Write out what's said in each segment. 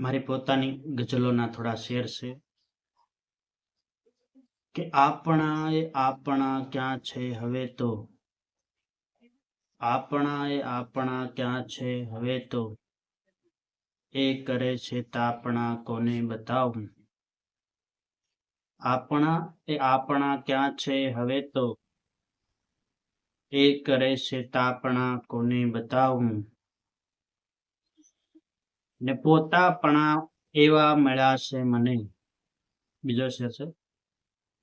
મારી પોતાની ગઝલોના થોડા શેર છે કે આપણા એ આપણા ક્યાં છે હવે તો, આપણા એ આપણા ક્યાં છે હવે તો, એ કરે છે તાપણા કોને બતાવું. આપણા એ આપણા ક્યાં છે હવે તો, એ કરે છે તાપણા કોને બતાવું. ને પોતાપણા એવા મળ્યા છે મને. બીજો શેર છે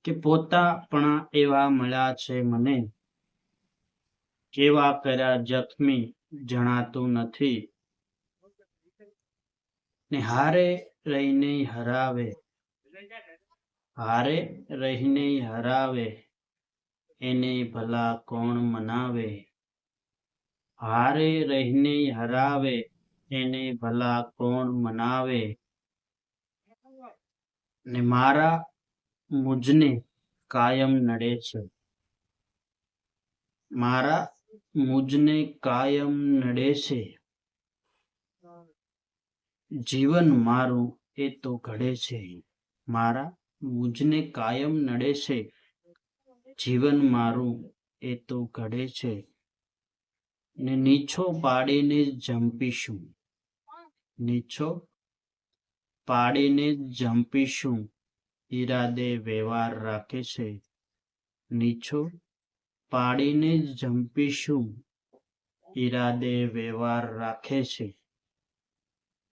કે પોતાપણા એવા મળ્યા છે મને, કેવા કર્યા જખમી જણાતું નથી. ને હારે રહીને હરાવે, હારે રહીને હરાવે, એને ભલા કોણ મનાવે. હારે રહીને હરાવે, એને ભલા કોણ મનાવે. ને મારા મુજને કાયમ નડે છે, મારા મુજને કાયમ નડે છે. જીવન મારું એ તો ઘડે છે, મારા મુજને કાયમ નડે છે. જીવન મારું એ તો ઘડે છે. ને નીછો પાડીને જંપીશું, નીછો પાડીને જંપીશું, ઈરાદે વ્યવહાર રાખે છે. નીછો પાડીને જંપીશું, ઈરાદે વ્યવહાર રાખે છે.